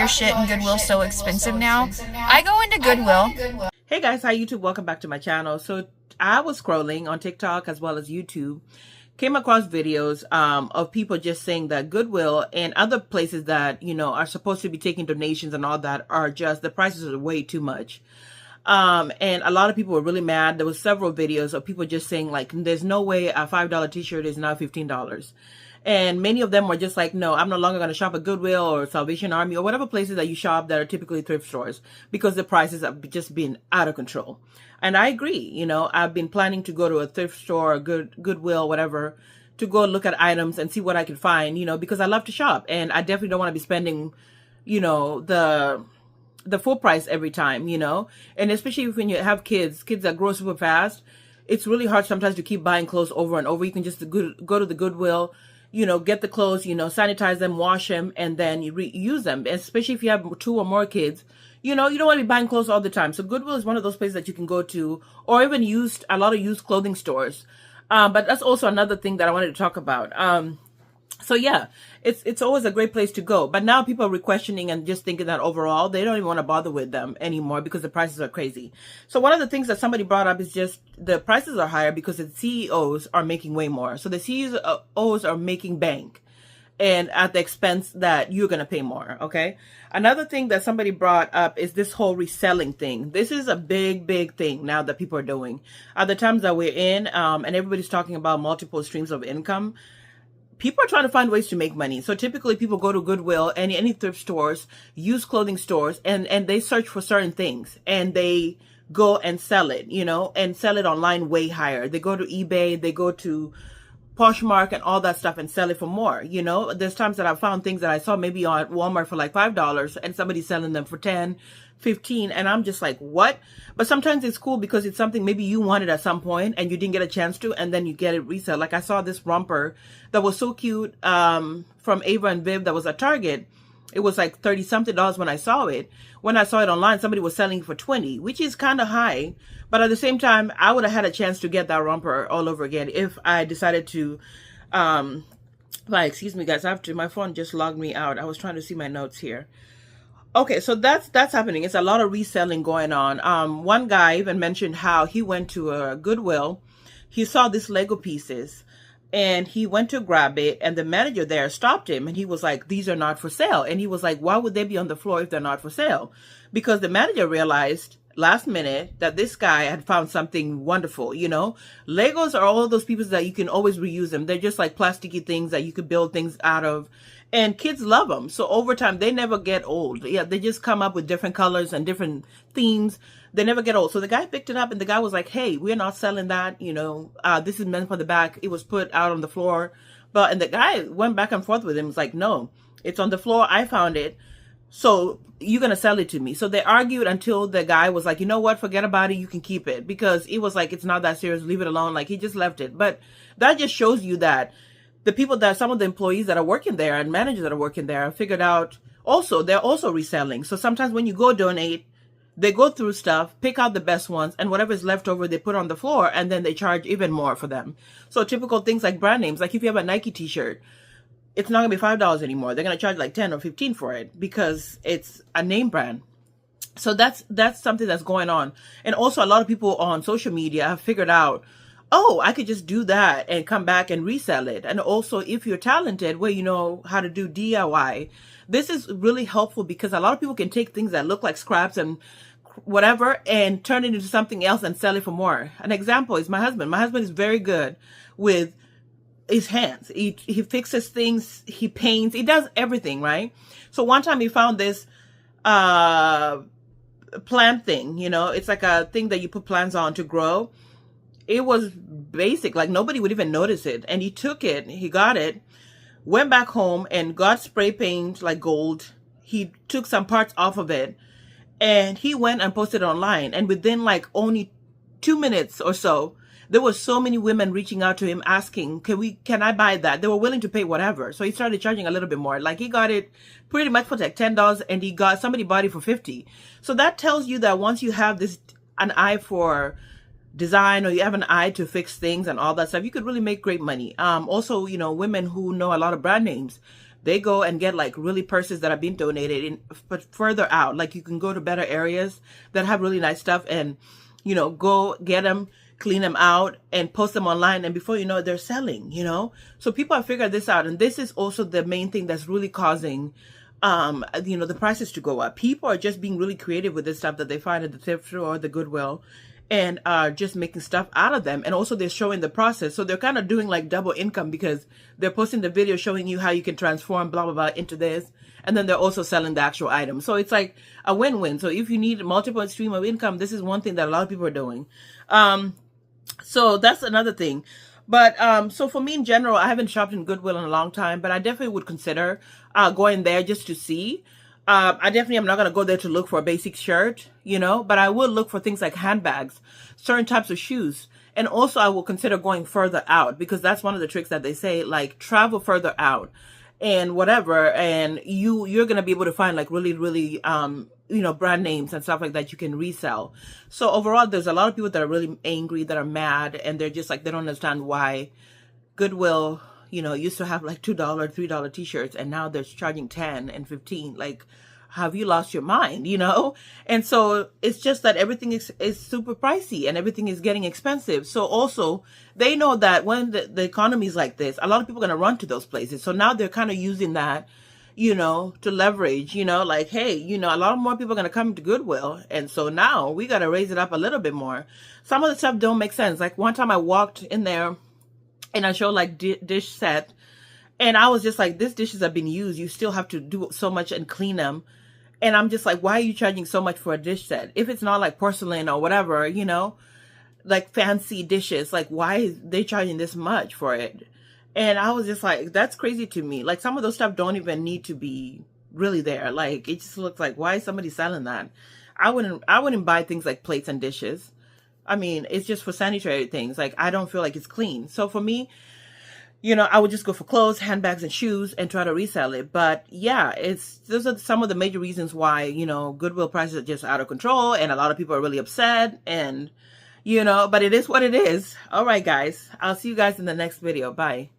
your shit in Goodwill so expensive now? I go into Goodwill. Hey guys, hi YouTube, welcome back to my channel. So I was scrolling on TikTok as well as YouTube, came across videos of people just saying that Goodwill and other places that, you know, are supposed to be taking donations and all that are just, the prices are way too much. And a lot of people were really mad. There was several videos of people just saying like, there's no way a $5 t-shirt is now $15. And many of them were just like, no, I'm no longer going to shop at Goodwill or Salvation Army or whatever places that you shop that are typically thrift stores, because the prices have just been out of control. And I agree. You know, I've been planning to go to a thrift store, Goodwill, whatever, to go look at items and see what I can find, you know, because I love to shop and I definitely don't want to be spending, you know, the full price every time, you know, and especially when you have kids that grow super fast, it's really hard sometimes to keep buying clothes over and over. You can just go to the Goodwill, you know, get the clothes, you know, sanitize them, wash them, and then you reuse them. Especially if you have 2 or more kids, you know, you don't want to be buying clothes all the time. So Goodwill is one of those places that you can go to, or even a lot of used clothing stores. But that's also another thing that I wanted to talk about. So yeah, it's always a great place to go. But now people are questioning and just thinking that overall, they don't even want to bother with them anymore because the prices are crazy. So one of the things that somebody brought up is just the prices are higher because the CEOs are making way more. So the CEOs are making bank, and at the expense that you're going to pay more. Okay. Another thing that somebody brought up is this whole reselling thing. This is a big thing now that people are doing. At the times that we're in, and everybody's talking about multiple streams of income, people are trying to find ways to make money. So typically people go to Goodwill, any thrift stores, used clothing stores, and they search for certain things and they go and sell it, you know, and sell it online way higher. They go to eBay, they go to Poshmark and all that stuff and sell it for more. You know, there's times that I've found things that I saw maybe on Walmart for like $5 and somebody's selling them for 10, 15, and I'm just like, what? But sometimes it's cool because it's something maybe you wanted at some point and you didn't get a chance to, and then you get it resale. Like I saw this romper that was so cute from Ava and Viv that was at Target. It was like 30 something dollars when I saw it. When I saw it online, somebody was selling it for 20, which is kind of high. But at the same time, I would have had a chance to get that romper all over again if I decided to, excuse me guys, my phone just logged me out. I was trying to see my notes here. Okay, so that's happening. It's a lot of reselling going on. One guy even mentioned how he went to a Goodwill. He saw these Lego pieces and he went to grab it, and the manager there stopped him and he was like, these are not for sale. And he was like, why would they be on the floor if they're not for sale? Because the manager realized last minute that this guy had found something wonderful. You know, Legos are all of those pieces that you can always reuse them. They're just like plasticky things that you could build things out of. And kids love them. So over time, they never get old. Yeah, they just come up with different colors and different themes. They never get old. So the guy picked it up and the guy was like, hey, we're not selling that. You know, this is meant for the back. It was put out on the floor. And the guy went back and forth with him. He was like, no, it's on the floor. I found it. So you're going to sell it to me. So they argued until the guy was like, you know what? Forget about it. You can keep it, because it was like, it's not that serious. Leave it alone. Like he just left it. But that just shows you that the people that, some of the employees that are working there and managers that are working there have figured out also, they're also reselling. So sometimes when you go donate, they go through stuff, pick out the best ones, and whatever is left over, they put on the floor, and then they charge even more for them. So typical things like brand names, like if you have a Nike t-shirt, it's not gonna be $5 anymore. They're gonna charge like 10 or 15 for it because it's a name brand. So that's something that's going on. And also a lot of people on social media have figured out, oh, I could just do that and come back and resell it. And also, if you're talented, well, you know how to do DIY, this is really helpful because a lot of people can take things that look like scraps and whatever and turn it into something else and sell it for more. An example is my husband. My husband is very good with his hands. He fixes things, he paints, he does everything, right? So one time he found this plant thing, you know, it's like a thing that you put plants on to grow. It was basic, like nobody would even notice it. And he took it, he got it, went back home and got spray paint like gold. He took some parts off of it and he went and posted it online. And within like only 2 minutes or so, there were so many women reaching out to him asking, can I buy that? They were willing to pay whatever. So he started charging a little bit more. Like he got it pretty much for like $10 and somebody bought it for $50. So that tells you that once you have an eye for design, or you have an eye to fix things and all that stuff, you could really make great money. Also, you know, women who know a lot of brand names, they go and get like really purses that are being donated in, but further out. Like you can go to better areas that have really nice stuff and, you know, go get them, clean them out and post them online. And before you know it, they're selling, you know? So people have figured this out. And this is also the main thing that's really causing, you know, the prices to go up. People are just being really creative with this stuff that they find at the thrift store or the Goodwill, and just making stuff out of them. And also they're showing the process. So they're kind of doing like double income because they're posting the video showing you how you can transform blah, blah, blah into this. And then they're also selling the actual item. So it's like a win-win. So if you need multiple stream of income, this is one thing that a lot of people are doing. So that's another thing. But so for me in general, I haven't shopped in Goodwill in a long time, but I definitely would consider going there just to see. I definitely am not going to go there to look for a basic shirt, you know, but I will look for things like handbags, certain types of shoes. And also I will consider going further out, because that's one of the tricks that they say, like travel further out and whatever. And you're going to be able to find like really, really, you know, brand names and stuff like that you can resell. So overall, there's a lot of people that are really angry, that are mad, and they're just like, they don't understand why Goodwill, you know, used to have like $2, $3 t-shirts, and now they're charging 10 and 15. Like, have you lost your mind, you know? And so it's just that everything is super pricey and everything is getting expensive. So also they know that when the economy is like this, a lot of people are going to run to those places. So now they're kind of using that, you know, to leverage, you know, like, hey, you know, a lot more people are going to come to Goodwill. And so now we got to raise it up a little bit more. Some of the stuff don't make sense. Like one time I walked in there and I showed like dish set, and I was just like, these dishes have been used. You still have to do so much and clean them. And I'm just like, why are you charging so much for a dish set? If it's not like porcelain or whatever, you know, like fancy dishes, like why is they charging this much for it? And I was just like, that's crazy to me. Like some of those stuff don't even need to be really there. Like it just looks like, why is somebody selling that? I wouldn't buy things like plates and dishes. I mean, it's just for sanitary things. Like I don't feel like it's clean. So for me, you know, I would just go for clothes, handbags, and shoes and try to resell it. But yeah, those are some of the major reasons why, you know, Goodwill prices are just out of control and a lot of people are really upset, and, you know, but it is what it is. All right, guys, I'll see you guys in the next video. Bye.